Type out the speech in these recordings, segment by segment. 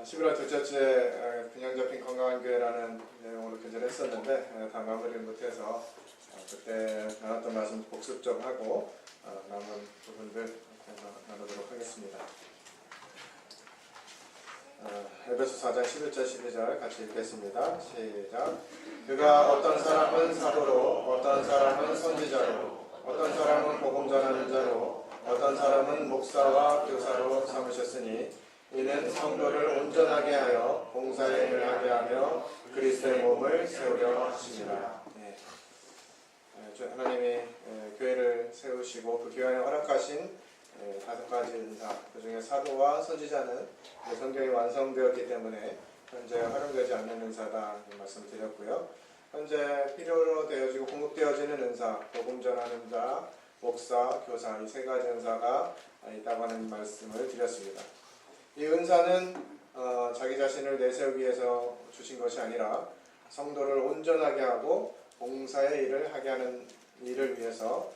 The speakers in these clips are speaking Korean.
11월 둘째 주에 균형 잡힌 건강한 교회라는 내용으로 교제를 했었는데 다 마무리를 못해서 그때 나눴던 말씀 복습 좀 하고 남은 부분들 나누도록 하겠습니다. 에베소 4장 11절 12절 같이 읽겠습니다. 시작. 그가 어떤 사람은 사도로, 어떤 사람은 선지자로, 어떤 사람은 복음 전하는 자로, 어떤 사람은 목사와 교사로 삼으셨으니 이는 성도를 온전하게 하여 봉사의 일을 하게 하며 그리스도의 몸을 세우려 하십니다. 하나님이 교회를 세우시고 그 교회 안에 허락하신 5가지 은사, 그 중에 사도와 선지자는 성경이 완성되었기 때문에 현재 활용되지 않는 은사다 말씀을 드렸고요. 현재 필요로 되어지고 공급되어지는 은사, 복음 전하는 자, 목사, 교사, 이 3가지 은사가 있다고 하는 말씀을 드렸습니다. 이 은사는 자기 자신을 내세우기 위해서 주신 것이 아니라 성도를 온전하게 하고 봉사의 일을 하게 하는 일을 위해서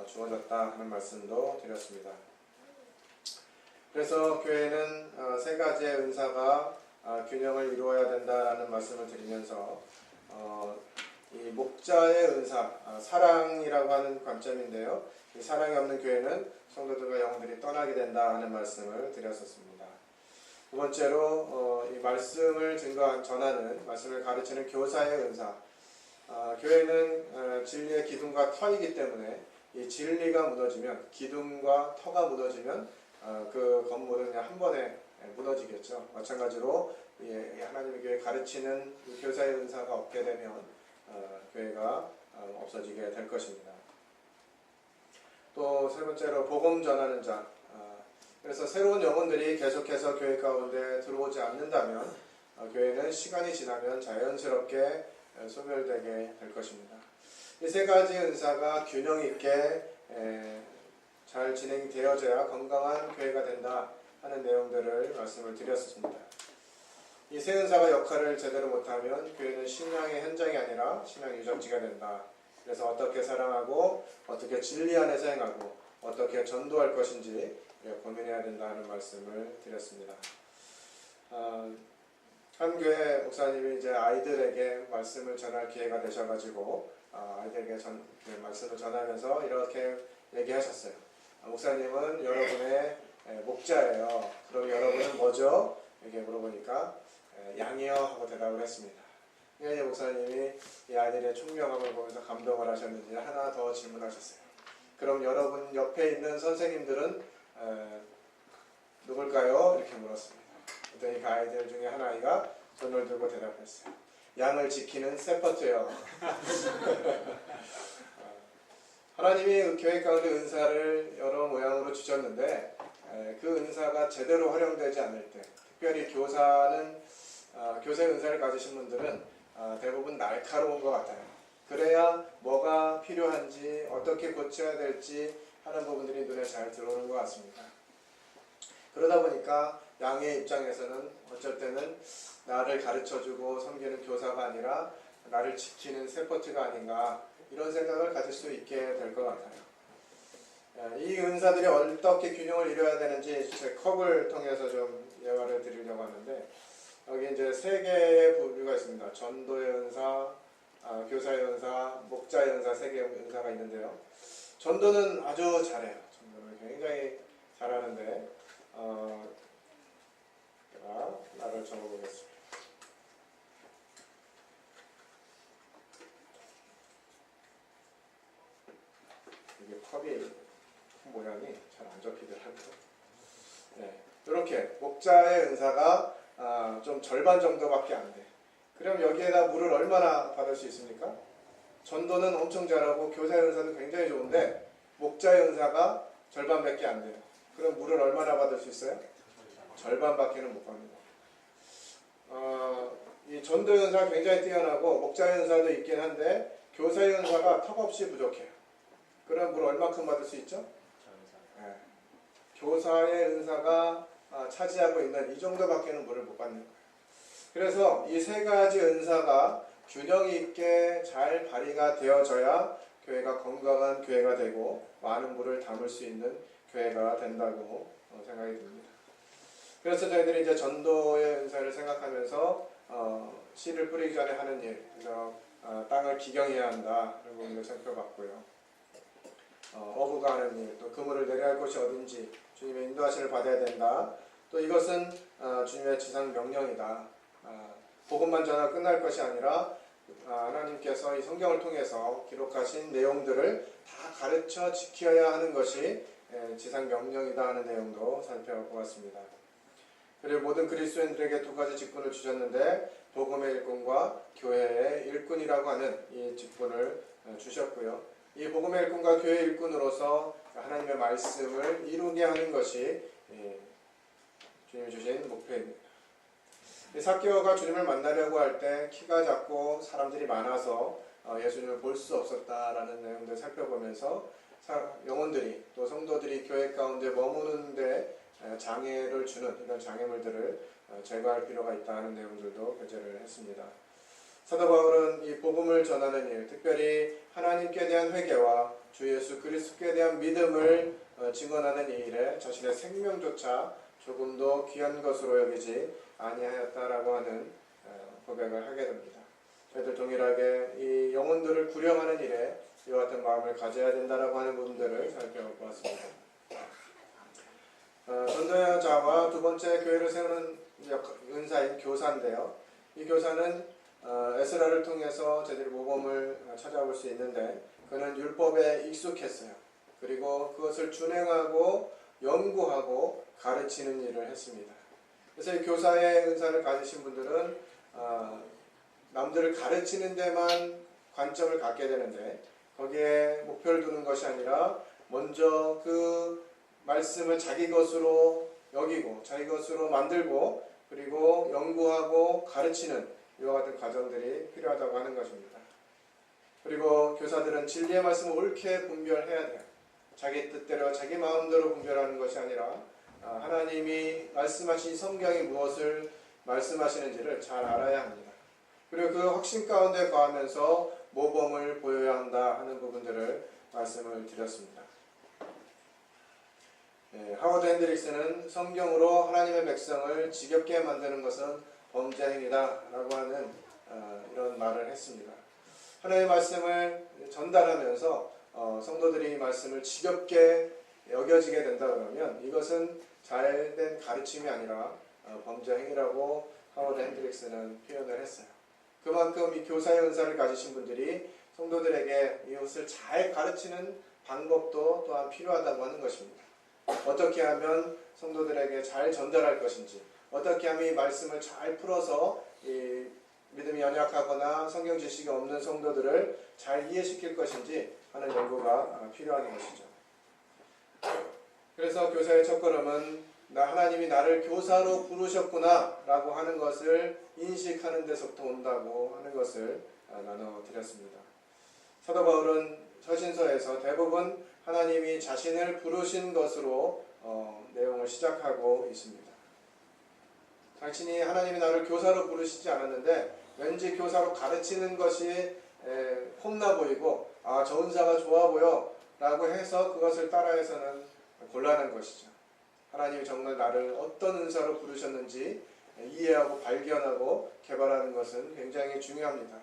주어졌다 하는 말씀도 드렸습니다. 그래서 교회는 3가지의 은사가 균형을 이루어야 된다라는 말씀을 드리면서 이 목자의 은사, 사랑이라고 하는 관점인데요. 이 사랑이 없는 교회는 성도들과 영혼들이 떠나게 된다 하는 말씀을 드렸었습니다. 두 번째로 이 말씀을 전하는, 말씀을 가르치는 교사의 은사. 교회는 진리의 기둥과 터이기 때문에 이 진리가 무너지면, 기둥과 터가 무너지면 그 건물은 그냥 한 번에 무너지겠죠. 마찬가지로 하나님의 교회 가르치는 교사의 은사가 없게 되면 교회가 없어지게 될 것입니다. 또 3번째로 복음 전하는 자. 그래서 새로운 영혼들이 계속해서 교회 가운데 들어오지 않는다면 교회는 시간이 지나면 자연스럽게 소멸되게 될 것입니다. 이 3가지 은사가 균형 있게 잘 진행되어져야 건강한 교회가 된다 하는 내용들을 말씀을 드렸습니다. 이 3 은사가 역할을 제대로 못하면 교회는 신앙의 현장이 아니라 신앙 유적지가 된다. 그래서 어떻게 사랑하고 어떻게 진리 안에서 행하고 어떻게 전도할 것인지 고민해야 된다는 말씀을 드렸습니다. 한 교회 목사님이 이제 아이들에게 말씀을 전할 기회가 되셔가지고 아이들에게 말씀을 전하면서 이렇게 얘기하셨어요. 목사님은 여러분의 목자예요. 그럼 여러분은 뭐죠? 이렇게 물어보니까 양이요 하고 대답을 했습니다. 이제 목사님이 이 아이들의 총명함을 보면서 감동을 하셨는지 하나 더 질문하셨어요. 그럼 여러분 옆에 있는 선생님들은 누굴까요? 이렇게 물었습니다. 그랬더니 그 아이들 중에 한 아이가 손을 들고 대답했어요. 양을 지키는 세퍼트요. 하나님이 교회 가운데 은사를 여러 모양으로 주셨는데 그 은사가 제대로 활용되지 않을 때, 특별히 교사의 은사를 가지신 분들은 대부분 날카로운 것 같아요. 그래야 뭐가 필요한지 어떻게 고쳐야 될지 하는 부분들이 눈에 잘 들어오는 것 같습니다. 그러다 보니까 양의 입장에서는 어쩔 때는 나를 가르쳐주고 섬기는 교사가 아니라 나를 지키는 세퍼트가 아닌가 이런 생각을 가질 수 있게 될 것 같아요. 이 은사들이 어떻게 균형을 이루어야 되는지 제 컵을 통해서 좀 예화를 드리려고 하는데 여기 이제 3개의 부류가 있습니다. 전도의 은사, 교사의 은사, 목자의 은사 3개의 은사가 있는데요. 전도는 아주 잘해요. 전도는 굉장히 잘하는데 제가 나를 적어보겠습니다. 이게 컵이 모양이 잘 안 접히더라고요. 네, 이렇게 목자의 은사가 좀 절반 정도밖에 안 돼. 그럼 여기에다 물을 얼마나 받을 수 있습니까? 전도는 엄청 잘하고 교사의 은사도 굉장히 좋은데 목자의 은사가 절반밖에 안 돼요. 그럼 물을 얼마나 받을 수 있어요? 절반밖에는 못 받는 거예요. 이 전도의 은사가 굉장히 뛰어나고 목자의 은사도 있긴 한데 교사의 은사가 턱없이 부족해요. 그럼 물 얼마큼 받을 수 있죠? 네. 교사의 은사가 차지하고 있는 이 정도밖에는 물을 못 받는 거예요. 그래서 이 3가지 은사가 균형 있게 잘 발휘가 되어져야 교회가 건강한 교회가 되고 많은 물을 담을 수 있는 교회가 된다고 생각이 듭니다. 그래서 저희들이 이제 전도의 은사를 생각하면서 씨를 뿌리기 전에 하는 일, 그래서 땅을 기경해야 한다 라는 부분을 살펴봤고요. 어부가 하는 일, 또 그물을 내려야 할 곳이 어딘지 주님의 인도하심을 받아야 된다. 또 이것은 주님의 지상 명령이다. 복음만 전하고 끝날 것이 아니라 하나님께서 이 성경을 통해서 기록하신 내용들을 다 가르쳐 지켜야 하는 것이 지상 명령이다 하는 내용도 살펴보았습니다. 그리고 모든 그리스도인들에게 두 가지 직분을 주셨는데 복음의 일꾼과 교회의 일꾼이라고 하는 이 직분을 주셨고요. 이 복음의 일꾼과 교회의 일꾼으로서 하나님의 말씀을 이루게 하는 것이 주님이 주신 목표입니다. 삭개오가 주님을 만나려고 할 때 키가 작고 사람들이 많아서 예수님을 볼 수 없었다라는 내용들 살펴보면서 영혼들이 또 성도들이 교회 가운데 머무는데 장애를 주는 이런 장애물들을 제거할 필요가 있다 하는 내용들도 교제를 했습니다. 사도 바울은 이 복음을 전하는 일, 특별히 하나님께 대한 회개와 주 예수 그리스도께 대한 믿음을 증언하는 이 일에 자신의 생명조차 조금도 귀한 것으로 여기지 아니하였다라고 하는 고백을 하게 됩니다. 저희들 동일하게 이 영혼들을 구령하는 일에 이와 같은 마음을 가져야 된다라고 하는 부분들을 살펴보았습니다. 전도자와 두 번째 교회를 세우는 은사인 교사인데요. 이 교사는 에스라를 통해서 저희들이 모범을 찾아볼 수 있는데 그는 율법에 익숙했어요. 그리고 그것을 준행하고 연구하고 가르치는 일을 했습니다. 그래서 이 교사의 은사를 가지신 분들은 남들을 가르치는 데만 관점을 갖게 되는데 거기에 목표를 두는 것이 아니라 먼저 그 말씀을 자기 것으로 여기고 자기 것으로 만들고 그리고 연구하고 가르치는 이와 같은 과정들이 필요하다고 하는 것입니다. 그리고 교사들은 진리의 말씀을 옳게 분별해야 돼요. 자기 뜻대로 자기 마음대로 분별하는 것이 아니라 하나님이 말씀하신 성경이 무엇을 말씀하시는지를 잘 알아야 합니다. 그리고 그 확신 가운데 거하면서 모범을 보여야 한다 하는 부분들을 말씀을 드렸습니다. 하워드 핸드릭스는 성경으로 하나님의 백성을 지겹게 만드는 것은 범죄 행위다 라고 하는 이런 말을 했습니다. 하나님의 말씀을 전달하면서 성도들이 이 말씀을 지겹게 여겨지게 된다 그러면 이것은 잘된 가르침이 아니라 범죄 행위라고 하워드 핸드릭스는 표현을 했어요. 그만큼 이 교사의 은사를 가지신 분들이 성도들에게 이것을 잘 가르치는 방법도 또한 필요하다고 하는 것입니다. 어떻게 하면 성도들에게 잘 전달할 것인지, 어떻게 하면 이 말씀을 잘 풀어서 이 믿음이 연약하거나 성경 지식이 없는 성도들을 잘 이해시킬 것인지 하는 연구가 필요한 것이죠. 그래서 교사의 첫걸음은 하나님이 나를 교사로 부르셨구나 라고 하는 것을 인식하는 데서부터 온다고 하는 것을 나눠드렸습니다. 사도 바울은 서신서에서 대부분 하나님이 자신을 부르신 것으로 내용을 시작하고 있습니다. 자신이 하나님이 나를 교사로 부르시지 않았는데 왠지 교사로 가르치는 것이 폼나 보이고 저 은사가 좋아 보여 라고 해서 그것을 따라해서는 곤란한 것이죠. 하나님이 정말 나를 어떤 은사로 부르셨는지 이해하고 발견하고 개발하는 것은 굉장히 중요합니다.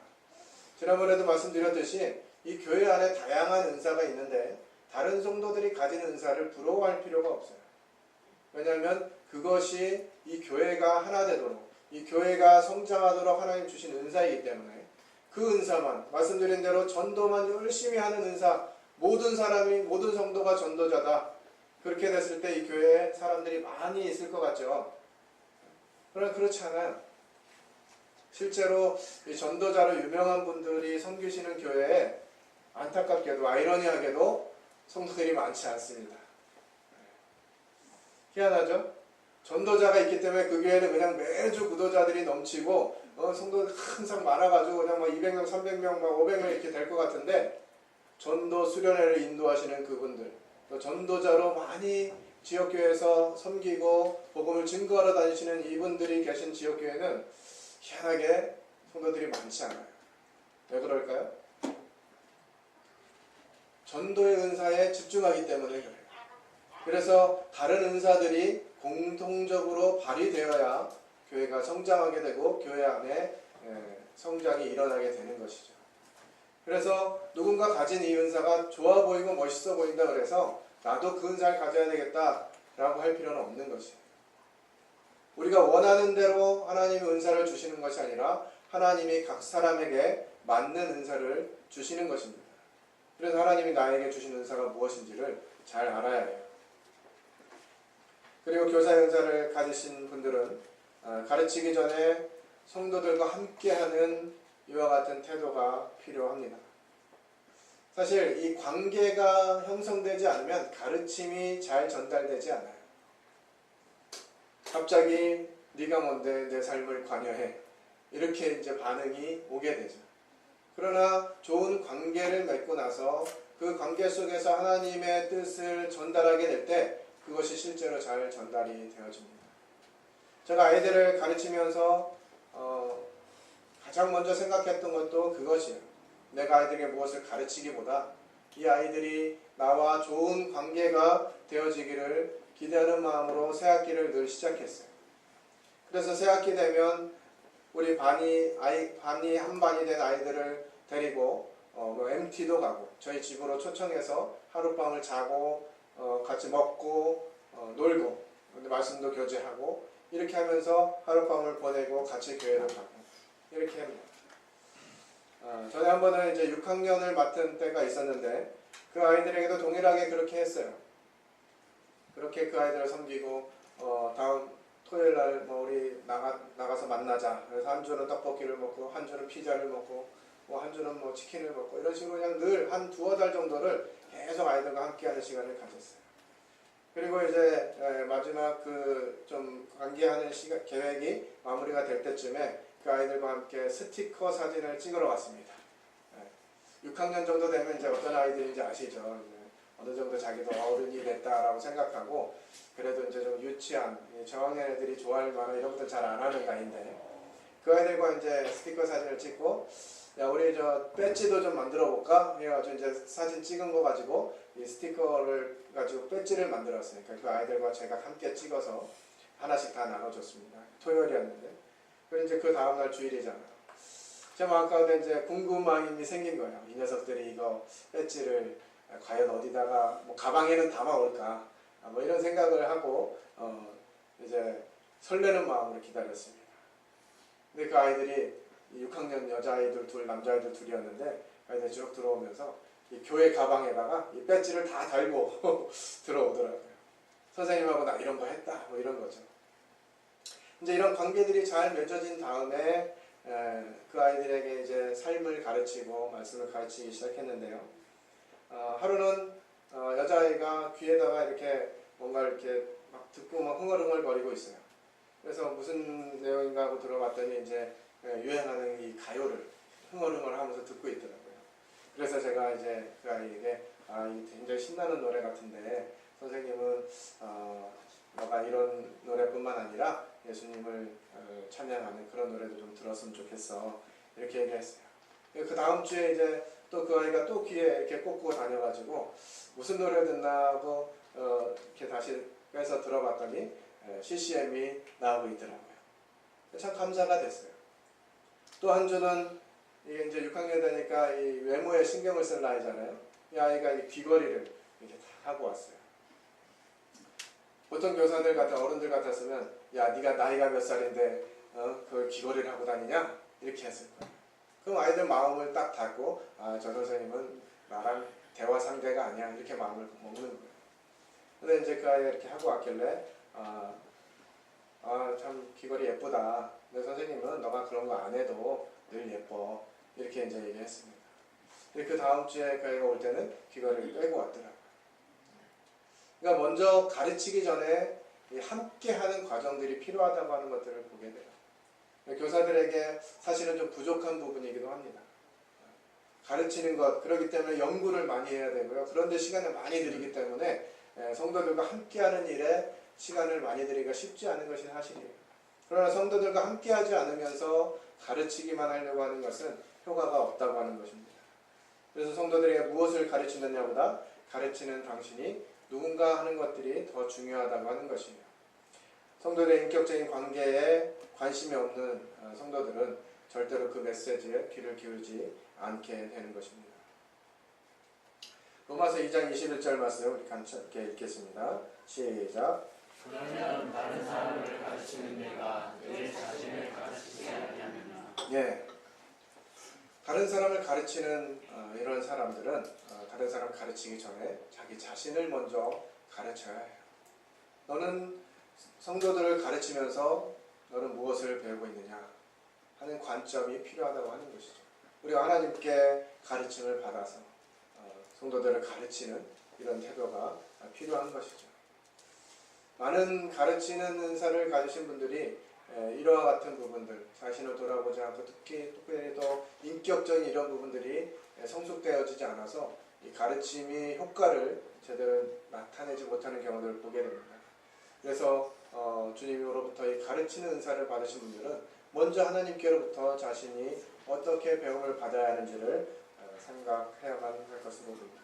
지난번에도 말씀드렸듯이 이 교회 안에 다양한 은사가 있는데 다른 성도들이 가진 은사를 부러워할 필요가 없어요. 왜냐하면 그것이 이 교회가 하나 되도록 이 교회가 성장하도록 하나님 주신 은사이기 때문에 그 은사만 말씀드린 대로 전도만 열심히 하는 은사 모든 사람이 모든 성도가 전도자다. 그렇게 됐을 때 이 교회에 사람들이 많이 있을 것 같죠. 그러나 그렇지 않아요. 실제로 이 전도자로 유명한 분들이 섬기시는 교회에 안타깝게도 아이러니하게도 성도들이 많지 않습니다. 희한하죠? 전도자가 있기 때문에 그 교회는 그냥 매주 구도자들이 넘치고 성도들 항상 많아가지고 그냥 막 200명, 300명, 막 500명 이렇게 될 것 같은데 전도 수련회를 인도하시는 그분들 또 전도자로 많이 지역교회에서 섬기고 복음을 증거하러 다니시는 이분들이 계신 지역교회는 희한하게 성도들이 많지 않아요. 왜 그럴까요? 전도의 은사에 집중하기 때문에 그래요. 그래서 다른 은사들이 공동적으로 발휘되어야 교회가 성장하게 되고 교회 안에 성장이 일어나게 되는 것이죠. 그래서 누군가 가진 이 은사가 좋아 보이고 멋있어 보인다 그래서 나도 그 은사를 가져야 되겠다라고 할 필요는 없는 것이에요. 우리가 원하는 대로 하나님이 은사를 주시는 것이 아니라 하나님이 각 사람에게 맞는 은사를 주시는 것입니다. 그래서 하나님이 나에게 주신 은사가 무엇인지를 잘 알아야 해요. 그리고 교사 은사를 가지신 분들은 가르치기 전에 성도들과 함께하는 이와 같은 태도가 필요합니다. 사실 이 관계가 형성되지 않으면 가르침이 잘 전달되지 않아요. 갑자기 네가 뭔데 내 삶을 관여해 이렇게 이제 반응이 오게 되죠. 그러나 좋은 관계를 맺고 나서 그 관계 속에서 하나님의 뜻을 전달하게 될 때 그것이 실제로 잘 전달이 되어집니다. 제가 아이들을 가르치면서 가장 먼저 생각했던 것도 그것이에요. 내가 아이들에게 무엇을 가르치기보다 이 아이들이 나와 좋은 관계가 되어지기를 기대하는 마음으로 새학기를 늘 시작했어요. 그래서 새학기 되면 우리 반이 한 반이 된 아이들을 데리고 MT도 가고 저희 집으로 초청해서 하룻밤을 자고 같이 먹고 놀고 말씀도 교제하고 이렇게 하면서 하룻밤을 보내고 같이 교회를 가고 이렇게 합니다. 전에 한 번은 이제 6학년을 맡은 때가 있었는데 그 아이들에게도 동일하게 그렇게 했어요. 그렇게 그 아이들을 섬기고 다음 토요일 날 우리 나가서 만나자. 그래서 한 주는 떡볶이를 먹고 한 주는 피자를 먹고 한 주는 치킨을 먹고 이런 식으로 그냥 늘 한 두어 달 정도를 계속 아이들과 함께하는 시간을 가졌어요. 그리고 이제 마지막 그 좀 관계하는 계획이 마무리가 될 때쯤에 그 아이들과 함께 스티커 사진을 찍으러 왔습니다. 6학년 정도 되면 이제 어떤 아이들인지 아시죠? 어느 정도 자기도 어른이 됐다라고 생각하고 그래도 이제 좀 유치한 저학년 애들이 좋아할 만한 이런 것도 잘 안 하는 나이인데 그 아이들과 이제 스티커 사진을 찍고 야 우리 저 배지도 좀 만들어 볼까? 해가지고 이제 사진 찍은 거 가지고 이 스티커를 가지고 배지를 만들었어요. 그러니까 그 아이들과 제가 함께 찍어서 하나씩 다 나눠줬습니다. 토요일이었는데 그리고 이제 그 다음날 주일이잖아요. 제 마음 가운데 이제 궁금함이 생긴 거예요. 이 녀석들이 이거 배지를 과연 어디다가 가방에는 담아올까? 이런 생각을 하고 이제 설레는 마음으로 기다렸습니다. 근데 그 아이들이 6학년 여자아이들 둘, 남자아이들 둘이었는데 아이들이 쭉 들어오면서 이 교회 가방에다가 이 배지를 다 달고 들어오더라고요. 선생님하고 나 이런 거 했다. 이런 거죠. 이제 이런 관계들이 잘 맺어진 다음에 그 아이들에게 이제 삶을 가르치고 말씀을 가르치기 시작했는데요. 하루는 여자아이가 귀에다가 이렇게 뭔가 이렇게 막 듣고 막 흥얼흥얼 거리고 있어요. 그래서 무슨 내용인가 하고 들어봤더니 이제 유행하는 이 가요를 흥얼흥얼 하면서 듣고 있더라고요. 그래서 제가 이제 그 아이에게 이 굉장히 신나는 노래 같은데 선생님은 너가 이런 노래뿐만 아니라 예수님을 찬양하는 그런 노래도 좀 들었으면 좋겠어. 이렇게 얘기했어요. 그 다음 주에 이제 또 그 아이가 또 귀에 이렇게 꽂고 다녀가지고 무슨 노래 듣나 하고 이렇게 다시 빼서 들어봤더니 CCM이 나오고 있더라고요. 참 감사가 됐어요. 또 한 주는 이게 이제 6학년 되니까 이 외모에 신경을 쓸 나이잖아요. 이 아이가 이 귀걸이를 이렇게 다 하고 왔어요. 보통 교사들 같은 어른들 같았으면 야 네가 나이가 몇 살인데 그 귀걸이를 하고 다니냐? 이렇게 했을 거예요. 그럼 아이들 마음을 딱 닫고 저 선생님은 나랑 대화 상대가 아니야 이렇게 마음을 먹는 거예요. 근데 이제 그 아이가 이렇게 하고 왔길래 참 귀걸이 예쁘다. 근데 선생님은 너가 그런 거 안 해도 늘 예뻐. 이렇게 이제 얘기했습니다. 그 다음 주에 그 아이가 올 때는 귀걸이를 빼고 왔더라고요. 그러니까 먼저 가르치기 전에 함께하는 과정들이 필요하다고 하는 것들을 보게 돼요. 교사들에게 사실은 좀 부족한 부분이기도 합니다. 가르치는 것, 그렇기 때문에 연구를 많이 해야 되고요. 그런데 시간을 많이 들이기 때문에 성도들과 함께하는 일에 시간을 많이 들이기가 쉽지 않은 것이 사실이에요. 그러나 성도들과 함께하지 않으면서 가르치기만 하려고 하는 것은 효과가 없다고 하는 것입니다. 그래서 성도들에게 무엇을 가르치느냐보다 가르치는 당신이 누군가 하는 것들이 더 중요하다고 하는 것이에요. 성도들의 인격적인 관계에 관심이 없는 성도들은 절대로 그 메시지에 귀를 기울이지 않게 되는 것입니다. 로마서 2장 21절 말씀 우리 함께 읽겠습니다. 시작. 그러면 다른 사람을 가르치는 내가 내 자신을 가르치지 아니하느냐. 예. 다른 사람을 가르치는 이런 사람들은 다른 사람을 가르치기 전에 자기 자신을 먼저 가르쳐야 해요. 너는 성도들을 가르치면서 너는 무엇을 배우고 있느냐 하는 관점이 필요하다고 하는 것이죠. 우리가 하나님께 가르침을 받아서 성도들을 가르치는 이런 태도가 필요한 것이죠. 많은 가르치는 은사를 가지신 분들이 이러한 같은 부분들, 자신을 돌아보지 않고 특별히 더 인격적인 이런 부분들이 성숙되어지지 않아서 이 가르침이 효과를 제대로 나타내지 못하는 경우들을 보게 됩니다. 그래서 주님으로부터 이 가르치는 은사를 받으신 분들은 먼저 하나님께로부터 자신이 어떻게 배움을 받아야 하는지를 생각해야만 할 것으로 보입니다.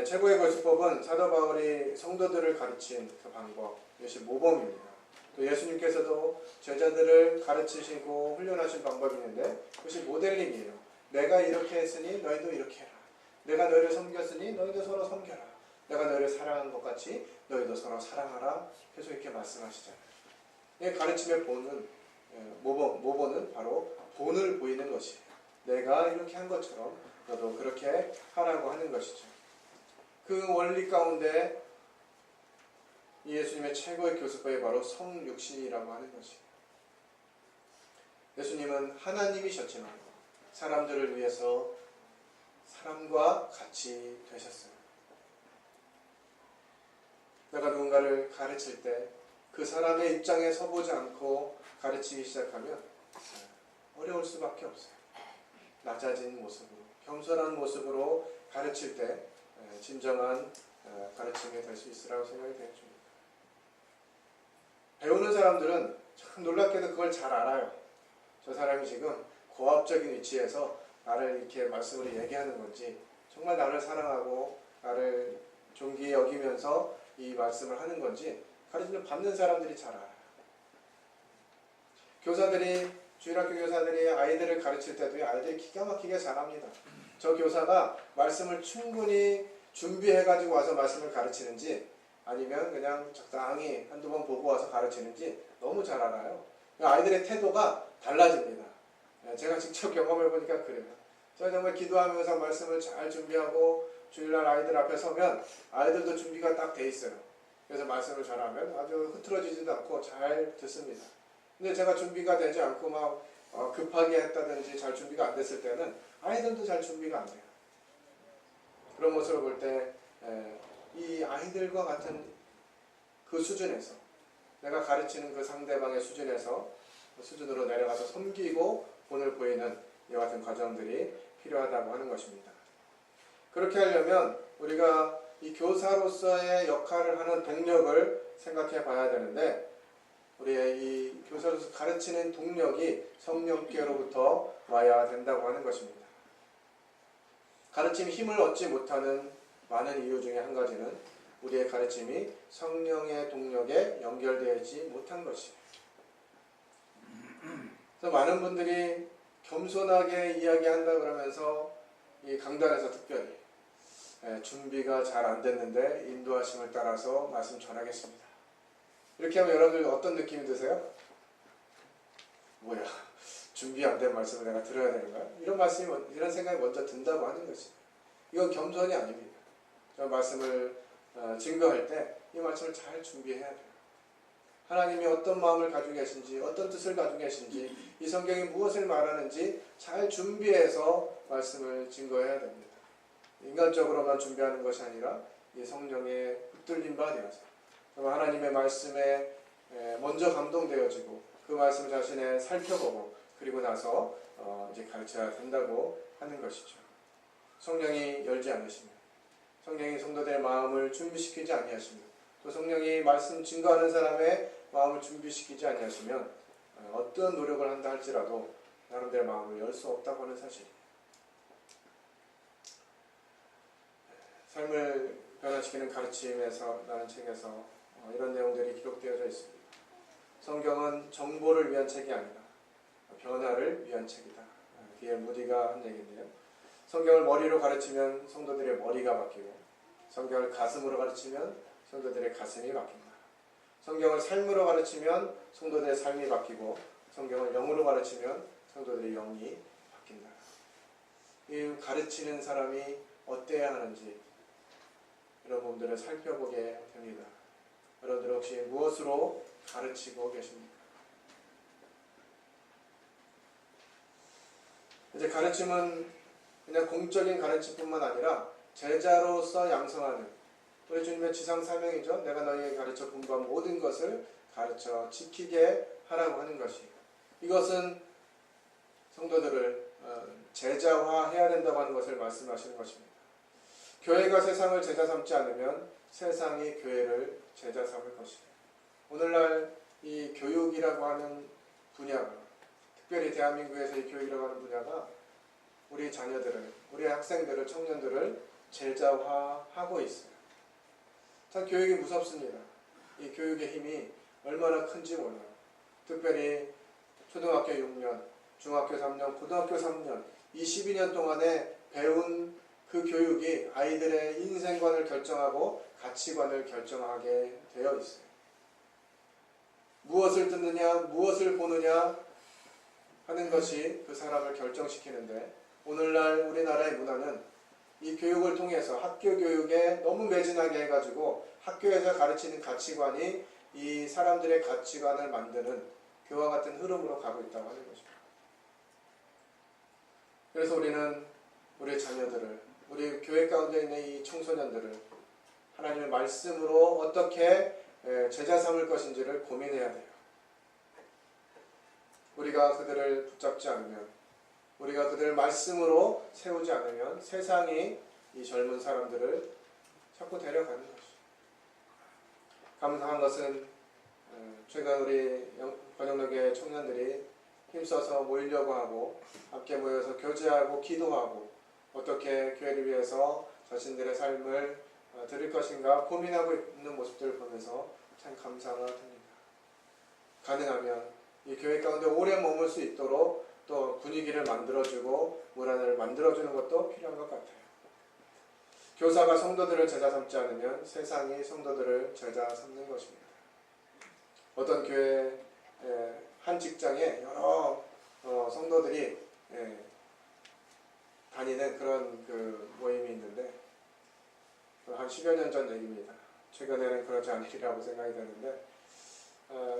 최고의 교수법은 사도 바울이 성도들을 가르친 그 방법, 이것이 모범입니다. 또 예수님께서도 제자들을 가르치시고 훈련하신 방법이 있는데 그것이 모델링이에요. 내가 이렇게 했으니 너희도 이렇게 해라. 내가 너희를 섬겼으니 너희도 서로 섬겨라. 내가 너희를 사랑한 것 같이 너희도 서로 사랑하라. 계속 이렇게 말씀하시잖아요. 이 가르침의 본은 모범은 바로 본을 보이는 것이에요. 내가 이렇게 한 것처럼 너도 그렇게 하라고 하는 것이죠. 그 원리 가운데 예수님의 최고의 교수법이 바로 성육신이라고 하는 것이에요. 예수님은 하나님이셨지만 사람들을 위해서 사람과 같이 되셨어요. 내가 누군가를 가르칠 때 그 사람의 입장에 서보지 않고 가르치기 시작하면 어려울 수밖에 없어요. 낮아진 모습으로, 겸손한 모습으로 가르칠 때 진정한 가르침이 될 수 있으라고 생각이 되어집니다. 배우는 사람들은 참 놀랍게도 그걸 잘 알아요. 저 사람이 지금 고압적인 위치에서 나를 이렇게 말씀으로 얘기하는 건지 정말 나를 사랑하고 나를 존귀히 여기면서 이 말씀을 하는 건지 가르침을 받는 사람들이 잘 알아요. 교사들이, 주일학교 교사들이 아이들을 가르칠 때도 아이들이 기가 막히게 잘합니다. 저 교사가 말씀을 충분히 준비해가지고 와서 말씀을 가르치는지 아니면 그냥 적당히 한두 번 보고 와서 가르치는지 너무 잘 알아요. 아이들의 태도가 달라집니다. 제가 직접 경험해보니까 그래요. 제가 정말 기도하면서 말씀을 잘 준비하고 주일날 아이들 앞에 서면 아이들도 준비가 딱 돼 있어요. 그래서 말씀을 잘하면 아주 흐트러지지도 않고 잘 듣습니다. 근데 제가 준비가 되지 않고 막 급하게 했다든지 잘 준비가 안 됐을 때는 아이들도 잘 준비가 안 돼요. 그런 모습을 볼 때 이 아이들과 같은 그 수준에서 내가 가르치는 그 상대방의 수준에서 그 수준으로 내려가서 섬기고 본을 보이는 이와 같은 과정들이 필요하다고 하는 것입니다. 그렇게 하려면 우리가 이 교사로서의 역할을 하는 동력을 생각해 봐야 되는데 우리의 이 교사로서 가르치는 동력이 성령께로부터 와야 된다고 하는 것입니다. 가르침 힘을 얻지 못하는 많은 이유 중에 한 가지는 우리의 가르침이 성령의 동력에 연결되지 못한 것이에요. 그래서 많은 분들이 겸손하게 이야기한다 그러면서 이 강단에서 특별히 준비가 잘 안 됐는데 인도하심을 따라서 말씀 전하겠습니다. 이렇게 하면 여러분들 어떤 느낌이 드세요? 뭐야, 준비 안 된 말씀을 내가 들어야 되는 거야? 이런 생각이 먼저 든다고 하는 것이. 이건 겸손이 아닙니다. 저 말씀을 증거할 때 이 말씀을 잘 준비해야 돼요. 하나님이 어떤 마음을 가지고 계신지, 어떤 뜻을 가지고 계신지, 이 성경이 무엇을 말하는지 잘 준비해서 말씀을 증거해야 됩니다. 인간적으로만 준비하는 것이 아니라 이 성령의 붙들림 바 되어서 하나님의 말씀에 먼저 감동되어지고 그 말씀을 자신에 살펴보고 그리고 나서 이제 가르쳐야 된다고 하는 것이죠. 성령이 열지 않으시면, 성령이 성도들의 마음을 준비시키지 아니하시면, 또 성령이 말씀 증거하는 사람의 마음을 준비시키지 아니하시면 어떤 노력을 한다 할지라도 사람들의 마음을 열 수 없다고 하는 사실이에요. 삶을 변화시키는 가르침에서 라는 책에서 이런 내용들이 기록되어져 있습니다. 성경은 정보를 위한 책이 아니라 변화를 위한 책이다. 뒤에 무디가 한 얘기인데요. 성경을 머리로 가르치면 성도들의 머리가 바뀌고, 성경을 가슴으로 가르치면 성도들의 가슴이 바뀐다. 성경을 삶으로 가르치면 성도들의 삶이 바뀌고, 성경을 영으로 가르치면 성도들의 영이 바뀐다. 이 가르치는 사람이 어때야 하는지 이런 부분들을 살펴보게 됩니다. 여러분들 혹시 무엇으로 가르치고 계십니까? 이제 가르침은 그냥 공적인 가르침뿐만 아니라 제자로서 양성하는, 우리 주님의 지상 사명이죠. 내가 너희에게 가르쳐 분부한 모든 것을 가르쳐 지키게 하라고 하는 것이, 이것은 성도들을 제자화해야 된다고 하는 것을 말씀하시는 것입니다. 교회가 세상을 제자 삼지 않으면 세상이 교회를 제자 삼을 것이에요. 오늘날 이 교육이라고 하는 분야가, 특별히 대한민국에서 이 교육이라고 하는 분야가 우리 자녀들을, 우리 학생들을, 청년들을 제자화하고 있어요. 참 교육이 무섭습니다. 이 교육의 힘이 얼마나 큰지 몰라요. 특별히 초등학교 6년, 중학교 3년, 고등학교 3년, 이 12년 동안에 배운 그 교육이 아이들의 인생관을 결정하고 가치관을 결정하게 되어 있어요. 무엇을 듣느냐, 무엇을 보느냐 하는 것이 그 사람을 결정시키는데, 오늘날 우리나라의 문화는 이 교육을 통해서 학교 교육에 너무 매진하게 해가지고 학교에서 가르치는 가치관이 이 사람들의 가치관을 만드는 그와 같은 흐름으로 가고 있다고 하는 것입니다. 그래서 우리는 우리 자녀들을, 우리 교회 가운데 있는 이 청소년들을 하나님의 말씀으로 어떻게 제자 삼을 것인지를 고민해야 돼요. 우리가 그들을 붙잡지 않으면, 우리가 그들을 말씀으로 세우지 않으면 세상이 이 젊은 사람들을 자꾸 데려가는 것이죠. 감사한 것은 최근 우리 번영록의 청년들이 힘써서 모이려고 하고 함께 모여서 교제하고 기도하고 어떻게 교회를 위해서 자신들의 삶을 드릴 것인가 고민하고 있는 모습들을 보면서 참 감사가 됩니다. 가능하면 이 교회 가운데 오래 머물 수 있도록 또 분위기를 만들어주고 문화를 만들어주는 것도 필요한 것 같아요. 교사가 성도들을 제자 삼지 않으면 세상이 성도들을 제자 삼는 것입니다. 어떤 교회 한 직장에 여러 성도들이 다니는 그런 그 모임이 있는데, 한 10여 년 전 얘기입니다. 최근에는 그렇지 않으리라고 생각이 되는데,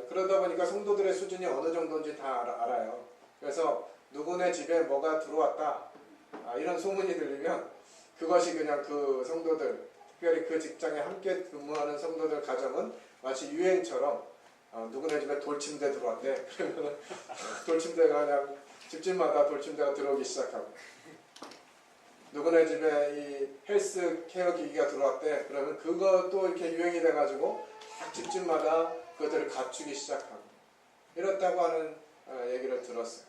그러다 보니까 성도들의 수준이 어느 정도인지 다 알아요. 그래서 누구네 집에 뭐가 들어왔다, 이런 소문이 들리면 그것이 그냥 그 성도들, 특별히 그 직장에 함께 근무하는 성도들 가정은 마치 유행처럼 누구네 집에 돌침대 들어왔대. 그러면 돌침대가 그냥 집집마다 돌침대가 들어오기 시작하고, 누구네 집에 이 헬스 케어 기기가 들어왔대. 그러면 그것도 이렇게 유행이 돼가지고 각 집집마다 그것들을 갖추기 시작하고, 이렇다고 하는 얘기를 들었어요.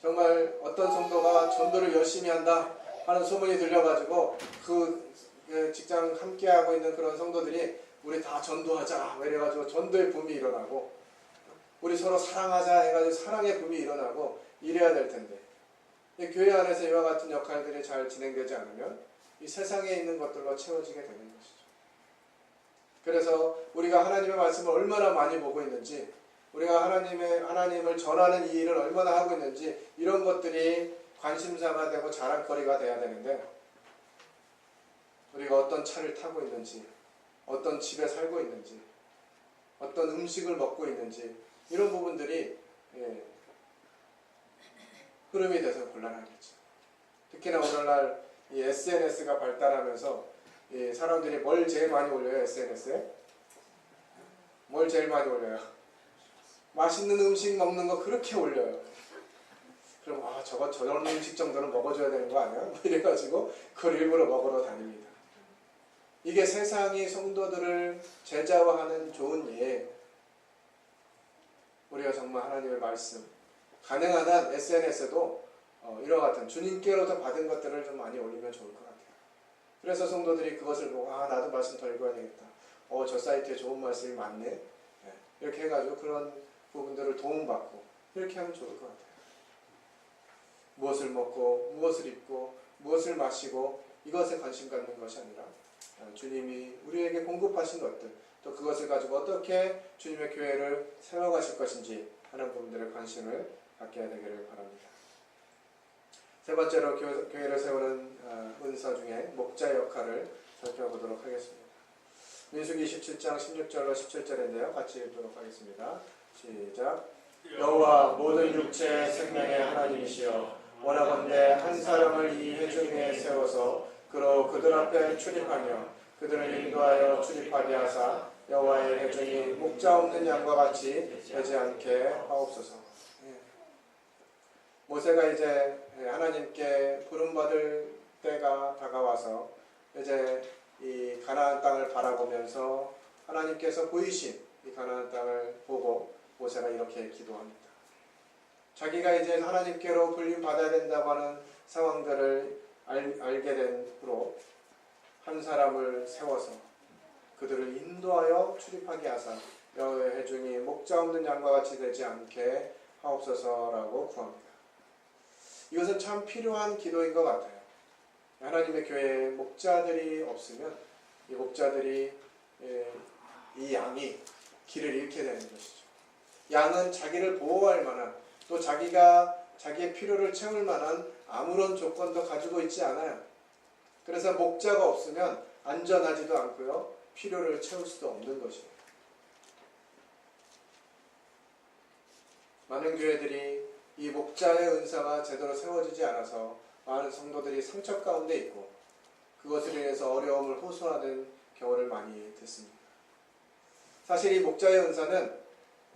정말 어떤 성도가 전도를 열심히 한다 하는 소문이 들려가지고 그 직장 함께하고 있는 그런 성도들이 우리 다 전도하자 이래가지고 전도의 붐이 일어나고, 우리 서로 사랑하자 해가지고 사랑의 붐이 일어나고 이래야 될 텐데, 교회 안에서 이와 같은 역할들이 잘 진행되지 않으면 이 세상에 있는 것들로 채워지게 되는 것이죠. 그래서 우리가 하나님의 말씀을 얼마나 많이 보고 있는지, 우리가 하나님을 전하는 이 일을 얼마나 하고 있는지, 이런 것들이 관심사가 되고 자랑거리가 돼야 되는데, 우리가 어떤 차를 타고 있는지, 어떤 집에 살고 있는지, 어떤 음식을 먹고 있는지, 이런 부분들이 흐름이 돼서 곤란하겠죠. 특히나 오늘날 이 SNS가 발달하면서 이 사람들이 뭘 제일 많이 올려요? SNS에? 뭘 제일 많이 올려요? 맛있는 음식 먹는 거 그렇게 올려요. 그럼 저런 음식 정도는 먹어줘야 되는 거 아니야? 이래가지고 그걸 일부러 먹으러 다닙니다. 이게 세상이 성도들을 제자화하는 좋은 예예요. 우리가 정말 하나님의 말씀, 가능한 한 SNS에도 이와 같은 주님께로부터 받은 것들을 좀 많이 올리면 좋을 것 같아요. 그래서 성도들이 그것을 보고 나도 말씀 더 읽어야 되겠다, 저 사이트에 좋은 말씀이 많네. 예, 이렇게 해가지고 그런 부분들을 도움받고 이렇게 하면 좋을 것 같아요. 무엇을 먹고 무엇을 입고 무엇을 마시고 이것에 관심 갖는 것이 아니라 주님이 우리에게 공급하신 것들 또 그것을 가지고 어떻게 주님의 교회를 세워가실 것인지 하는 부분들에 관심을 갖게 되기를 바랍니다. 세 번째로 교회를 세우는 은사 중에 목자 역할을 살펴보도록 하겠습니다. 민수기 27장 16절로 17절인데요. 같이 읽도록 하겠습니다. 시작. 여호와 모든 육체의 생명의 하나님이시여 원하건대 한 사람을 이 회중 위에 세워서 그로 그들 앞에 출입하며 그들을 인도하여 출입하게 하사 여호와의 회중이 목자 없는 양과 같이 되지 않게 하옵소서. 모세가 이제 하나님께 부름받을 때가 다가와서 이제 이 가나안 땅을 바라보면서 하나님께서 보이신 이 가나안 땅을 보고 모세가 이렇게 기도합니다. 자기가 이제 하나님께로 불림 받아야 된다고 하는 상황들을 알게 된 후로 한 사람을 세워서 그들을 인도하여 출입하게 하사 여호와의 회중이 목자 없는 양과 같이 되지 않게 하옵소서라고 구합니다. 이것은 참 필요한 기도인 것 같아요. 하나님의 교회에 목자들이 없으면 이 목자들이 이 양이 길을 잃게 되는 것이죠. 양은 자기를 보호할 만한 또 자기가 자기의 필요를 채울 만한 아무런 조건도 가지고 있지 않아요. 그래서 목자가 없으면 안전하지도 않고요. 필요를 채울 수도 없는 것이에요. 많은 교회들이 이 목자의 은사가 제대로 세워지지 않아서 많은 성도들이 상처 가운데 있고 그것을 인해서 어려움을 호소하는 경우를 많이 듣습니다. 사실 이 목자의 은사는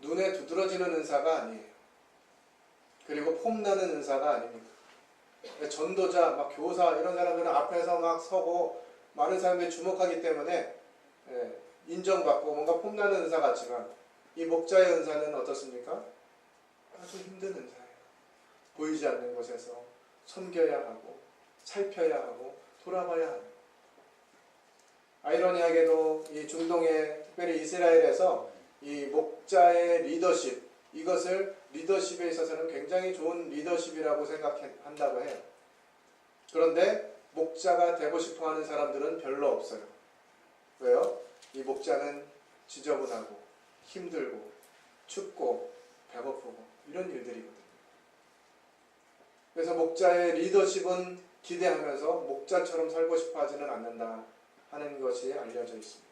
눈에 두드러지는 은사가 아니에요. 그리고 폼나는 은사가 아닙니다. 전도자, 막 교사 이런 사람들은 앞에서 막 서고 많은 사람들이 주목하기 때문에 인정받고 뭔가 폼나는 은사 같지만 이 목자의 은사는 어떻습니까? 아주 힘든 은사예요. 보이지 않는 곳에서 섬겨야 하고 살펴야 하고 돌아봐야 하는. 아이러니하게도 이 중동의 특별히 이스라엘에서 이 목자의 리더십 이것을 리더십에 있어서는 굉장히 좋은 리더십이라고 생각한다고 해요. 그런데 목자가 되고 싶어하는 사람들은 별로 없어요. 왜요? 이 목자는 지저분하고 힘들고 춥고 배고프고 이런 일들이거든요. 그래서 목자의 리더십은 기대하면서 목자처럼 살고 싶어 하지는 않는다 하는 것이 알려져 있습니다.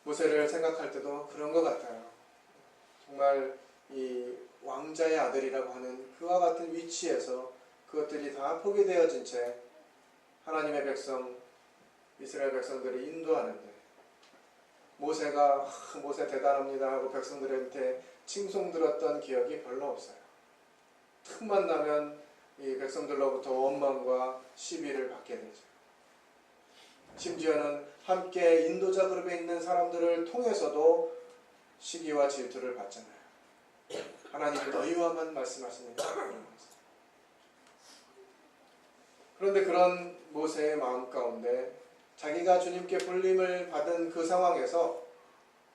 모세를 생각할 때도 그런 것 같아요. 정말 이 왕자의 아들이라고 하는 그와 같은 위치에서 그것들이 다 포기되어진 채 하나님의 백성, 이스라엘 백성들이 인도하는데 모세가 모세 대단합니다 하고 백성들한테 칭송 들었던 기억이 별로 없어요. 틈만 나면 이 백성들로부터 원망과 시비를 받게 되죠. 심지어는 함께 인도자 그룹에 있는 사람들을 통해서도 시기와 질투를 받잖아요. 하나님이 너희와만 말씀하시느냐. 그런데 그런 모세의 마음 가운데 자기가 주님께 불림을 받은 그 상황에서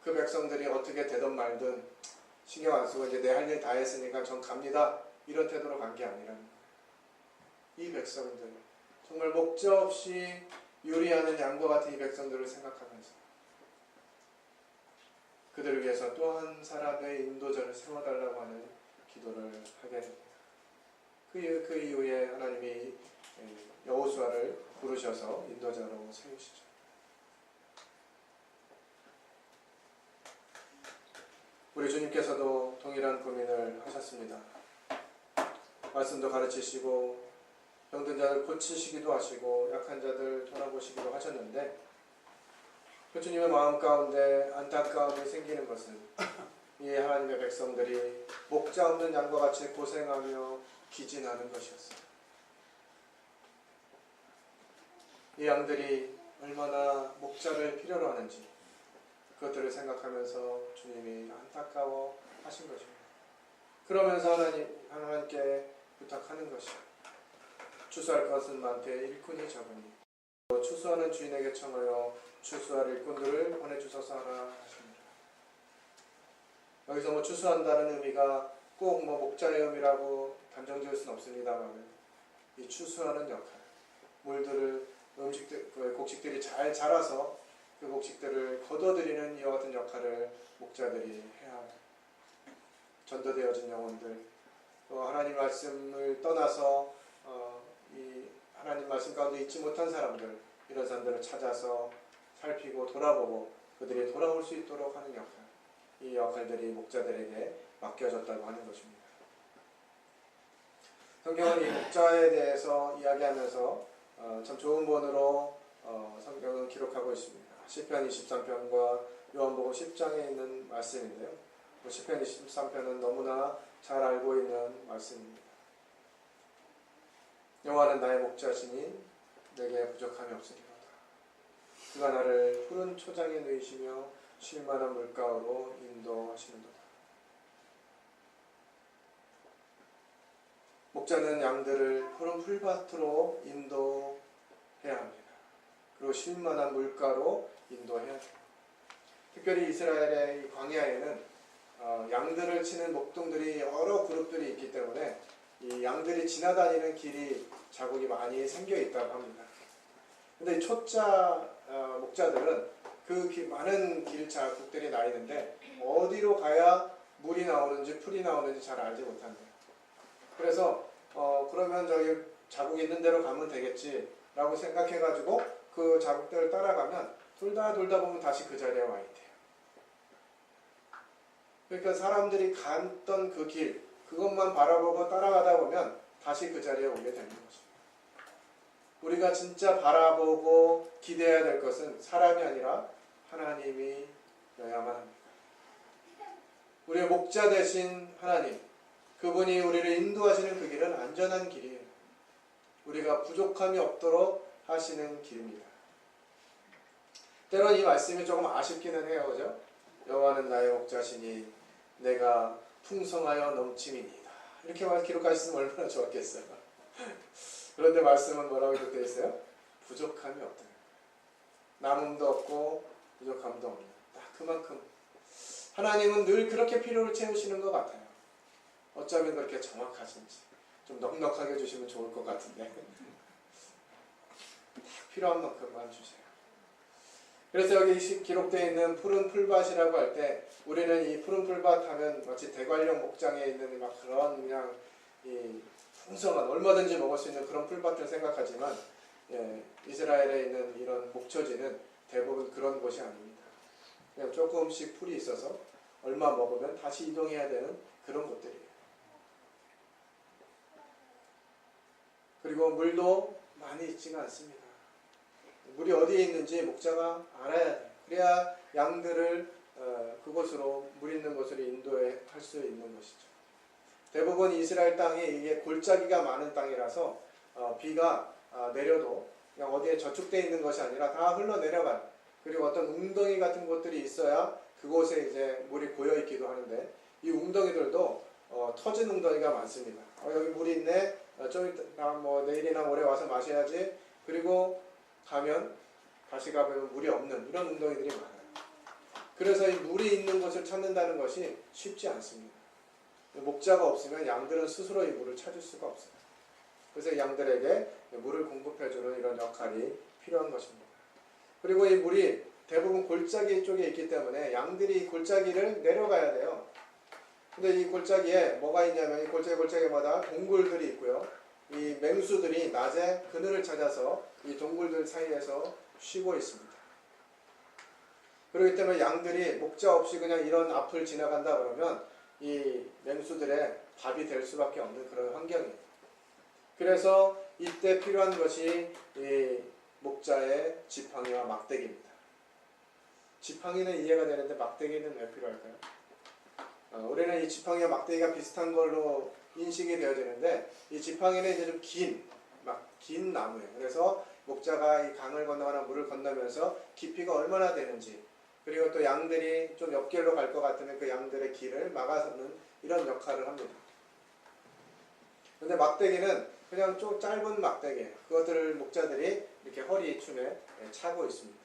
그 백성들이 어떻게 되든 말든 신경 안 쓰고 이제 내 할 일 다 했으니까 전 갑니다. 이런 태도로 간 게 아니라는 거예요. 이 백성들 정말 목자 없이 요리하는 양과 같은 이 백성들을 생각하면서 그들을 위해서 또 한 사람의 인도자를 세워달라고 하는 기도를 하게 됩니다. 그 이후에 하나님이 여호수아를 부르셔서 인도자로 세우시죠. 우리 주님께서도 동일한 고민을 하셨습니다. 말씀도 가르치시고 병든 자들 고치시기도 하시고 약한 자들 돌아보시기도 하셨는데 그 주님의 마음 가운데 안타까움이 생기는 것은 이 하나님의 백성들이 목자 없는 양과 같이 고생하며 기진하는 것이었어요. 이 양들이 얼마나 목자를 필요로 하는지 그것들을 생각하면서 주님이 안타까워 하신 것입니다. 그러면서 하나님께 부탁하는 것이요. 추수할 것은 많되 일꾼이 적으니 또 추수하는 주인에게 청하여 추수할 일꾼들을 보내주소서 하라 하십니다. 여기서 추수한다는 의미가 꼭 목자의 의미라고 단정 지을 수는 없습니다만, 이 추수하는 역할, 물들을 곡식들이 잘 자라서 그 곡식들을 거둬들이는 이와 같은 역할을 목자들이 해야 합니다. 전도되어진 영혼들, 또 하나님 말씀을 떠나서 이 하나님 말씀 가운데 있지 못한 사람들, 이런 사람들을 찾아서 살피고 돌아보고 그들이 돌아올 수 있도록 하는 역할, 이 역할들이 목자들에게 맡겨졌다고 하는 것입니다. 성경은 이 목자에 대해서 이야기하면서 참 좋은 본으로 성경은 기록하고 있습니다. 시편 23편과 요한복음 10장에 있는 말씀인데요. 시편 23편은 너무나 잘 알고 있는 말씀입니다. 여호와는 나의 목자시니 내게 부족함이 없으리로다. 그가 나를 푸른 초장에 누이시며 쉴 만한 물가로 인도하시는도다. 목자는 양들을 푸른 풀밭으로 인도해야 합니다. 그리고 쉴 만한 물가로 인도해야 합니다. 특별히 이스라엘의 이 광야에는 양들을 치는 목동들이 여러 그룹들이 있기 때문에 이 양들이 지나다니는 길이 자국이 많이 생겨 있다고 합니다. 근데 이 초짜 목자들은 그 많은 길 자국들이 나 있는데 어디로 가야 물이 나오는지 풀이 나오는지 잘 알지 못한대요. 그래서 그러면 저기 자국 있는 데로 가면 되겠지라고 생각해가지고 그 자국들을 따라가면 돌다 보면 다시 그 자리에 와 있대요. 그러니까 사람들이 갔던 그 길, 그것만 바라보고 따라가다 보면 다시 그 자리에 오게 되는 것입니다. 우리가 진짜 바라보고 기대해야 될 것은 사람이 아니라 하나님이어야만 합니다. 우리의 목자 되신 하나님, 그분이 우리를 인도하시는 그 길은 안전한 길이에요. 우리가 부족함이 없도록 하시는 길입니다. 때론 이 말씀이 조금 아쉽기는 해요. 그죠? 여호와는 나의 목자시니 내가 풍성하여 넘침이니이다. 이렇게만 기록하셨으면 얼마나 좋았겠어요. 그런데 말씀은 뭐라고 기록되어 있어요? 부족함이 없다. 남음도 없고 부족함도 없는, 딱 그만큼. 하나님은 늘 그렇게 필요를 채우시는 것 같아요. 어쩌면 그렇게 정확하신지 좀 넉넉하게 주시면 좋을 것 같은데 필요한 만큼만 주세요. 그래서 여기 기록되어 있는 푸른 풀밭이라고 할 때 우리는 이 푸른 풀밭 하면 마치 대관령 목장에 있는 막 그런 그냥 이 풍성한 얼마든지 먹을 수 있는 그런 풀밭을 생각하지만 이스라엘에 있는 이런 목초지는 대부분 그런 곳이 아닙니다. 그냥 조금씩 풀이 있어서 얼마 먹으면 다시 이동해야 되는 그런 곳들이에요. 그리고 물도 많이 있지가 않습니다. 물이 어디에 있는지 목자가 알아야 돼요. 그래야 양들을 그곳으로, 물 있는 곳으로 인도할 수 있는 것이죠. 대부분 이스라엘 땅이 이게 골짜기가 많은 땅이라서 비가 내려도 그냥 어디에 저축되어 있는 것이 아니라 다 흘러내려가요. 그리고 어떤 웅덩이 같은 곳들이 있어야 그곳에 이제 물이 고여있기도 하는데 이 웅덩이들도 터진 웅덩이가 많습니다. 여기 물이 있네. 좀 이따 내일이나 모레 와서 마셔야지. 그리고 가면 다시 가보면 물이 없는 이런 웅덩이들이 많아요. 그래서 이 물이 있는 곳을 찾는다는 것이 쉽지 않습니다. 목자가 없으면 양들은 스스로 이 물을 찾을 수가 없어요. 그래서 양들에게 물을 공급해주는 이런 역할이 필요한 것입니다. 그리고 이 물이 대부분 골짜기 쪽에 있기 때문에 양들이 골짜기를 내려가야 돼요. 근데 이 골짜기에 뭐가 있냐면 이 골짜기마다 동굴들이 있고요. 이 맹수들이 낮에 그늘을 찾아서 이 동굴들 사이에서 쉬고 있습니다. 그렇기 때문에 양들이 목자 없이 그냥 이런 앞을 지나간다 그러면 이 맹수들의 밥이 될 수밖에 없는 그런 환경이에요. 그래서 이때 필요한 것이 이 목자의 지팡이와 막대기입니다. 지팡이는 이해가 되는데 막대기는 왜 필요할까요? 우리는 이 지팡이와 막대기가 비슷한 걸로 인식이 되어지는데 이 지팡이는 이제 좀 긴 나무예요. 그래서 목자가 이 강을 건너거나 물을 건너면서 깊이가 얼마나 되는지, 그리고 또 양들이 좀 옆길로 갈 것 같으면 그 양들의 길을 막아서는 이런 역할을 합니다. 그런데 막대기는 그냥 좀 짧은 막대기예요. 그것들을 목자들이 이렇게 허리춤에 차고 있습니다.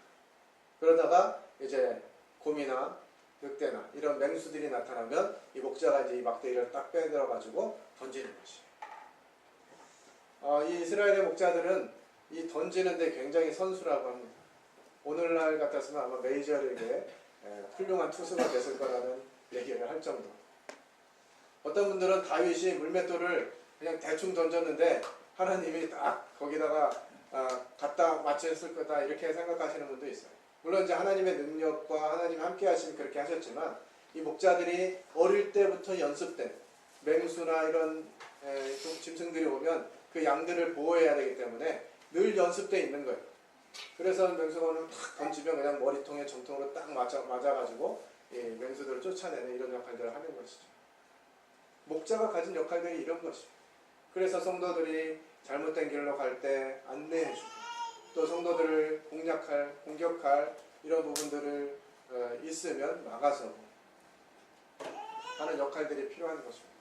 그러다가 이제 곰이나 늑대나 이런 맹수들이 나타나면 이 목자가 이제 이 막대기를 딱 빼들어 가지고 던지는 것이에요. 이 이스라엘의 목자들은 이 던지는데 굉장히 선수라고 합니다. 오늘날 같았으면 아마 메이저리그에 훌륭한 투수가 됐을 거라는 얘기를 할 정도. 어떤 분들은 다윗이 물맷돌을 그냥 대충 던졌는데 하나님이 딱 거기다가 갖다 맞췄을 거다 이렇게 생각하시는 분도 있어요. 물론 이제 하나님의 능력과 하나님이 함께 하시면 그렇게 하셨지만 이 목자들이 어릴 때부터 연습된 맹수나 이런 짐승들이 오면 그 양들을 보호해야 되기 때문에 늘 연습되어 있는 거예요. 그래서 맹수건을 탁 던지면 그냥 머리통에 정통으로 딱 맞아가지고 맹수들을 쫓아내는 이런 역할들을 하는 것이죠. 목자가 가진 역할들이 이런 것이죠. 그래서 성도들이 잘못된 길로 갈 때 안내해주고 또 성도들을 공격할 이런 부분들을 있으면 막아서고 하는 역할들이 필요한 것입니다.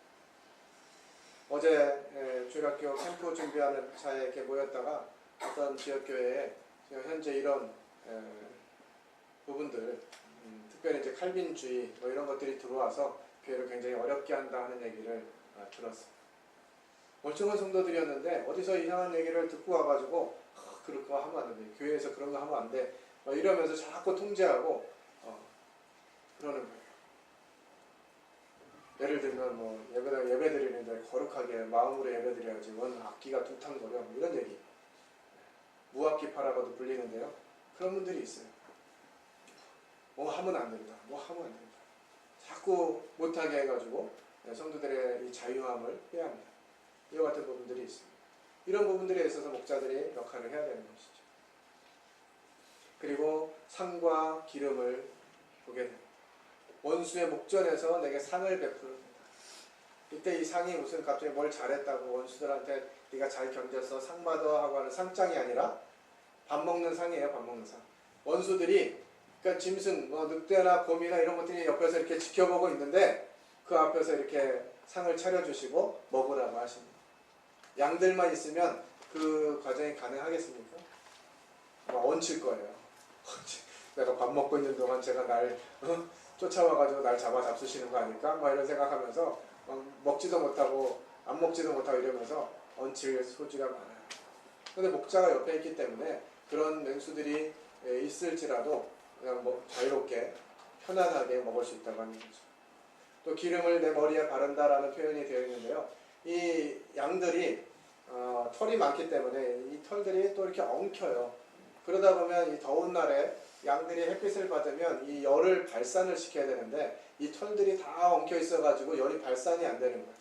어제 주일학교 캠프 준비하는 차에 이렇게 모였다가 어떤 지역교회에 현재 이런 부분들, 특별히 이제 칼빈주의 뭐 이런 것들이 들어와서 교회를 굉장히 어렵게 한다 하는 얘기를 들었어요. 멀쩡한 성도들이었는데 어디서 이상한 얘기를 듣고 와가지고 그런 거 하면 안 돼, 교회에서 그런 거 하면 안 돼, 이러면서 자꾸 통제하고 그러는 거예요. 예를 들면 뭐 예배 드리는데 거룩하게 마음으로 예배 드려야지 원 악기가 둥탕거려 뭐 이런 얘기, 무악기파라고도 불리는데요. 그런 분들이 있어요. 뭐 하면 안 된다, 뭐 하면 안 된다, 자꾸 못하게 해가지고 성도들의 이 자유함을 빼앗는다. 이와 같은 부분들이 있습니다. 이런 부분들에 있어서 목자들이 역할을 해야 되는 것이죠. 그리고 상과 기름을 보게 됩니다. 원수의 목전에서 내게 상을 베푸는다. 이때 이 상이 무슨 갑자기 뭘 잘했다고 원수들한테 네가 잘 견뎌서 상 받아 하고 하는 상장이 아니라 밥 먹는 상이에요. 밥 먹는 상. 원수들이 그러니까 짐승, 늑대나 곰이나 이런 것들이 옆에서 이렇게 지켜보고 있는데 그 앞에서 이렇게 상을 차려주시고 먹으라고 하십니다. 양들만 있으면 그 과정이 가능하겠습니까? 얹힐 거예요. 내가 밥 먹고 있는 동안 제가 날 쫓아와가지고 날 잡수시는 거 아닐까? 이런 생각하면서 먹지도 못하고 안 먹지도 못하고 이러면서 얹힐 소지가 많아요. 근데 목자가 옆에 있기 때문에 그런 맹수들이 있을지라도 그냥 자유롭게 편안하게 먹을 수 있다고 하는 거죠. 또 기름을 내 머리에 바른다라는 표현이 되어 있는데요. 이 양들이 털이 많기 때문에 이 털들이 또 이렇게 엉켜요. 그러다 보면 이 더운 날에 양들이 햇빛을 받으면 이 열을 발산을 시켜야 되는데 이 털들이 다 엉켜 있어가지고 열이 발산이 안 되는 거예요.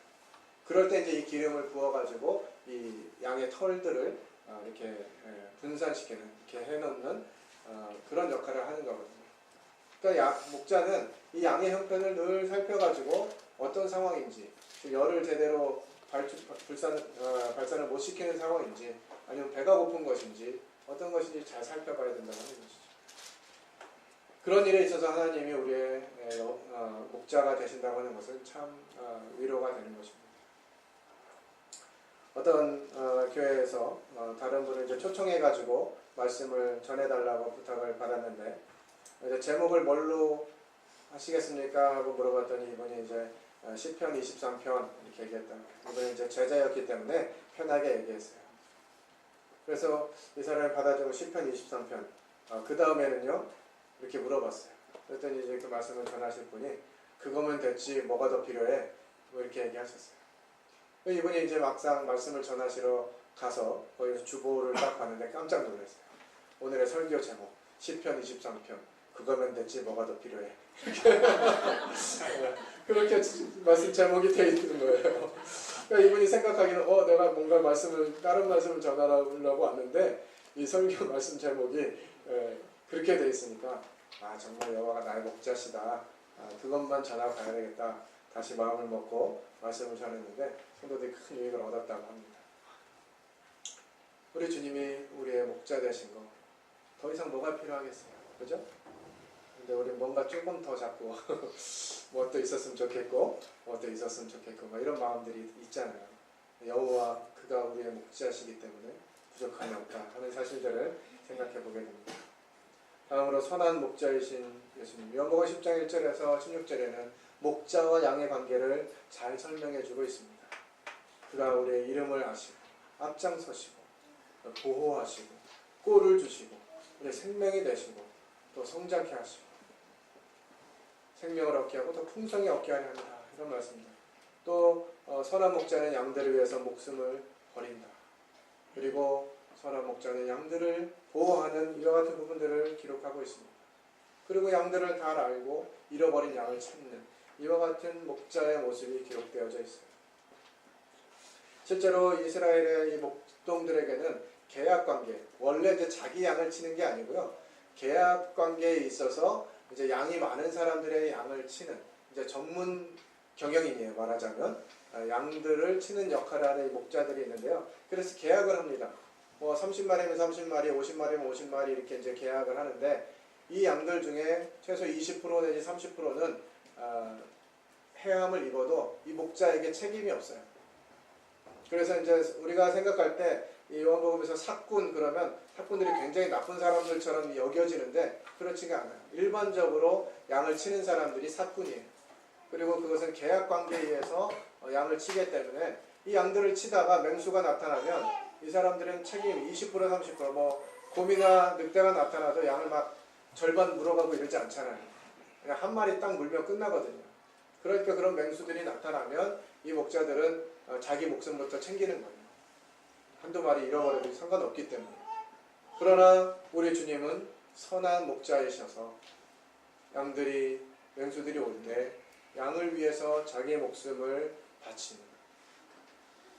그럴 때 이제 이 기름을 부어가지고 이 양의 털들을 이렇게 분산시키는, 이렇게 해놓는 그런 역할을 하는 거거든요. 그러니까 목자는 이 양의 형편을 늘 살펴가지고 어떤 상황인지, 열을 제대로 발산을 못 시키는 상황인지, 아니면 배가 고픈 것인지, 어떤 것인지 잘 살펴봐야 된다고 하는 것이죠. 그런 일에 있어서 하나님이 우리의 목자가 되신다고 하는 것은 참 위로가 되는 것입니다. 어떤 교회에서 다른 분을 이제 초청해가지고 말씀을 전해달라고 부탁을 받았는데 이제 제목을 뭘로 하시겠습니까? 하고 물어봤더니 이분이 이제 시편 23편 이렇게 얘기했다. 이분이 이제 제자였기 때문에 편하게 얘기했어요. 그래서 이 사람을 받아주고 시편 23편 그 다음에는요 이렇게 물어봤어요. 그랬더니 이제 그 말씀을 전하실 분이 그거면 됐지 뭐가 더 필요해? 뭐 이렇게 얘기하셨어요. 이분이 이제 막상 말씀을 전하시러 가서 거기서 주보를 딱 봤는데 깜짝 놀랐어요. 오늘의 설교 제목 시편 23편 그거면 됐지 뭐가 더 필요해? 그렇게 말씀 제목이 되어 있는 거예요. 그러니까 이분이 생각하기는 내가 뭔가 다른 말씀을 전하려고 왔는데 이 설교 말씀 제목이 그렇게 되어 있으니까 정말 여호와가 나의 목자시다. 그것만 전하고 가야 되겠다. 다시 마음을 먹고 말씀을 전했는데 성도들이 큰 유익을 얻었다고 합니다. 우리 주님이 우리의 목자 되신 거 더 이상 뭐가 필요하겠어요? 그죠? 근데 우리 뭔가 조금 더 자꾸 뭐 또 있었으면 좋겠고 뭐 또 있었으면 좋겠고 이런 마음들이 있잖아요. 여호와 그가 우리의 목자시기 때문에 부족함이 없다 하는 사실들을 생각해 보게 됩니다. 다음으로 선한 목자이신 예수님. 요한복음 10장 1절에서 16절에는 목자와 양의 관계를 잘 설명해 주고 있습니다. 그가 우리의 이름을 아시고 앞장서시고 보호하시고 꼴을 주시고 우리의 생명이 되시고 또 성장케 하시고 생명을 얻게 하고 더 풍성히 얻게 하려 합니다. 이런 말씀입니다. 또 선한 목자는 양들을 위해서 목숨을 버린다. 그리고 선한 목자는 양들을 보호하는 이와 같은 부분들을 기록하고 있습니다. 그리고 양들을 잘 알고 잃어버린 양을 찾는 이와 같은 목자의 모습이 기록되어져 있어요. 실제로 이스라엘의 이 목동들에게는 계약관계, 원래 이제 자기 양을 치는 게 아니고요. 계약관계에 있어서 이제 양이 많은 사람들의 양을 치는 이제 전문 경영인이에요. 말하자면 양들을 치는 역할을 하는 이 목자들이 있는데요. 그래서 계약을 합니다. 뭐 30마리면 30마리, 50마리면 50마리 이렇게 이제 계약을 하는데 이 양들 중에 최소 20% 내지 30%는 해함을 입어도 이 목자에게 책임이 없어요. 그래서 이제 우리가 생각할 때 이 요한복음에서 사꾼 그러면 사꾼들이 굉장히 나쁜 사람들처럼 여겨지는데 그렇지가 않아요. 일반적으로 양을 치는 사람들이 사꾼이에요. 그리고 그것은 계약 관계에 의해서 양을 치기 때문에 이 양들을 치다가 맹수가 나타나면 이 사람들은 책임 20% 30% 뭐 곰이나 늑대가 나타나도 양을 막 절반 물어가고 이러지 않잖아요. 그냥 한 마리 딱 물면 끝나거든요. 그러니까 그런 맹수들이 나타나면 이 목자들은 자기 목숨부터 챙기는 거예요. 한두 마리 잃어버려도 상관없기 때문에. 그러나 우리 주님은 선한 목자이셔서 양들이 맹수들이 올 때 양을 위해서 자기의 목숨을 바치는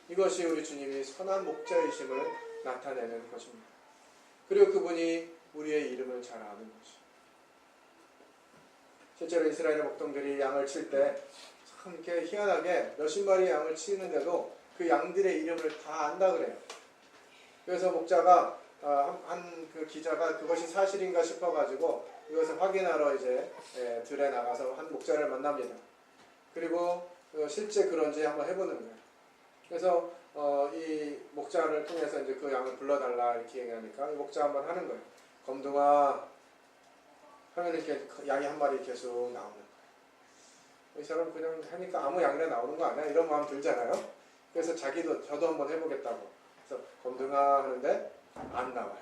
이것이 우리 주님이 선한 목자이심을 나타내는 것입니다. 그리고 그분이 우리의 이름을 잘 아는 것이죠. 실제로 이스라엘의 목동들이 양을 칠 때 참 이렇게 희한하게 몇십 마리 양을 치는데도 그 양들의 이름을 다 안다 그래요. 그래서 목자가 한 그 기자가 그것이 사실인가 싶어가지고 이것을 확인하러 이제 들에 나가서 한 목자를 만납니다. 그리고 실제 그런지 한번 해보는 거예요. 그래서 이 목자를 통해서 이제 그 양을 불러달라 이렇게 얘기하니까 이 목자 한번 하는 거예요. 검둥아 하면 이렇게 양이 한 마리 계속 나오는 거예요. 이 사람 그냥 하니까 아무 양이나 나오는 거 아니야? 이런 마음 들잖아요. 그래서 저도 한번 해보겠다고. 그래서 검둥아 하는데 안 나와요.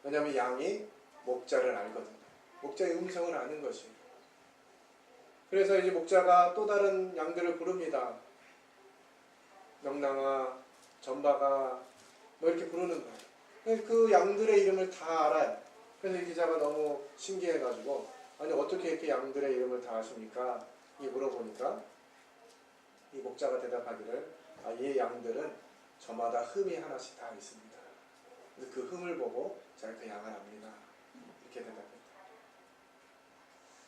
왜냐하면 양이 목자를 알거든요. 목자의 음성을 아는 것이에요. 그래서 이제 목자가 또 다른 양들을 부릅니다. 명랑아, 전바가 뭐 이렇게 부르는 거예요. 그 양들의 이름을 다 알아요. 그래서 이 기자가 너무 신기해가지고 아니 어떻게 이렇게 양들의 이름을 다 아십니까? 이 물어보니까 이 목자가 대답하기를 이 양들은 저마다 흠이 하나씩 다 있습니다. 그래서 그 흠을 보고 제가 그 양을 압니다. 이렇게 대답합니다.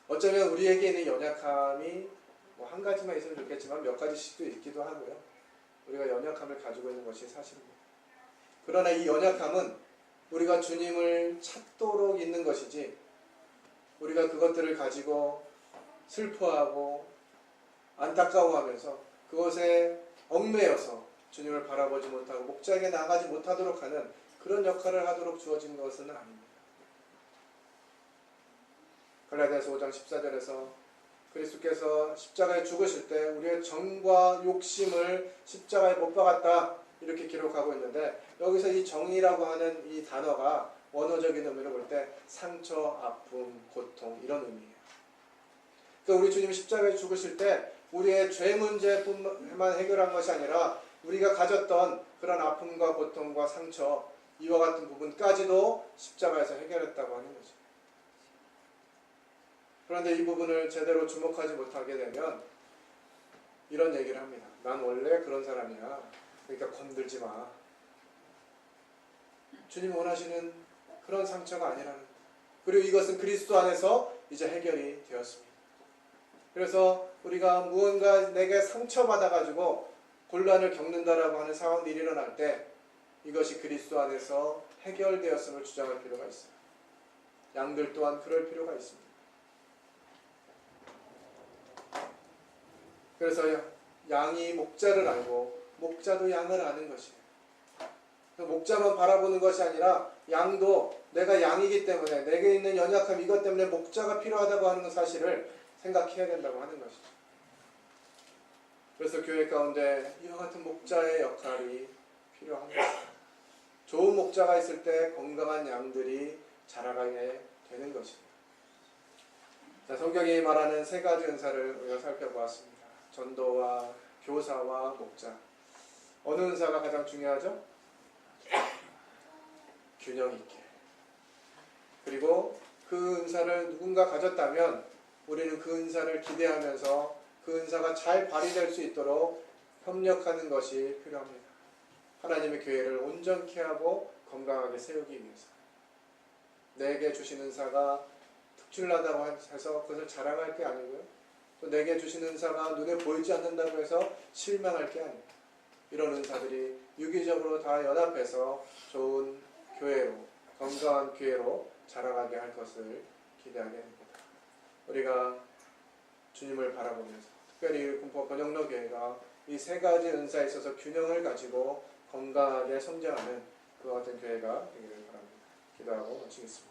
어쩌면 우리에게 있는 연약함이 뭐 한 가지만 있으면 좋겠지만 몇 가지씩도 있기도 하고요. 우리가 연약함을 가지고 있는 것이 사실입니다. 그러나 이 연약함은 우리가 주님을 찾도록 있는 것이지 우리가 그것들을 가지고 슬퍼하고 안타까워하면서 그것에 얽매여서 주님을 바라보지 못하고 목자에게 나가지 못하도록 하는 그런 역할을 하도록 주어진 것은 아닙니다. 갈라디아서 5장 14절에서 그리스도께서 십자가에 죽으실 때 우리의 정과 욕심을 십자가에 못 박았다 이렇게 기록하고 있는데 여기서 이 정이라고 하는 이 단어가 원어적인 의미로 볼 때 상처, 아픔, 고통 이런 의미예요. 그러니까 우리 주님이 십자가에 죽으실 때 우리의 죄 문제뿐만 해결한 것이 아니라 우리가 가졌던 그런 아픔과 고통과 상처 이와 같은 부분까지도 십자가에서 해결했다고 하는 거죠. 그런데 이 부분을 제대로 주목하지 못하게 되면 이런 얘기를 합니다. 난 원래 그런 사람이야. 그러니까 건들지 마. 주님 원하시는 그런 상처가 아니라는 거예요. 그리고 이것은 그리스도 안에서 이제 해결이 되었습니다. 그래서 우리가 무언가 내게 상처받아가지고 곤란을 겪는다라고 하는 상황들이 일어날 때 이것이 그리스도 안에서 해결되었음을 주장할 필요가 있어요. 양들 또한 그럴 필요가 있습니다. 그래서 양이 목자를 알고 목자도 양을 아는 것이에요. 목자만 바라보는 것이 아니라 양도 내가 양이기 때문에 내게 있는 연약함 이것 때문에 목자가 필요하다고 하는 사실을 생각해야 된다고 하는 것이죠. 그래서 교회 가운데 이와 같은 목자의 역할이 필요합니다. 좋은 목자가 있을 때 건강한 양들이 자라가게 되는 것입니다. 자, 성경이 말하는 세 가지 은사를 우리가 살펴보았습니다. 전도와 교사와 목자. 어느 은사가 가장 중요하죠? 균형 있게. 그리고 그 은사를 누군가 가졌다면 우리는 그 은사를 기대하면서 그 은사가 잘 발휘될 수 있도록 협력하는 것이 필요합니다. 하나님의 교회를 온전케 하고 건강하게 세우기 위해서. 내게 주신 은사가 특출나다고 해서 그것을 자랑할 게 아니고요. 또 내게 주신 은사가 눈에 보이지 않는다고 해서 실망할 게 아니에요. 이런 은사들이 유기적으로 다 연합해서 좋은 교회로, 건강한 교회로 자라가게 할 것을 기대하게 됩니다. 우리가 주님을 바라보면서 특별히 군포 번영로 교회가 이 세 가지 은사에 있어서 균형을 가지고 건강하게 성장하는 그와 같은 교회가 되기를 바랍니다. 기도하고 마치겠습니다.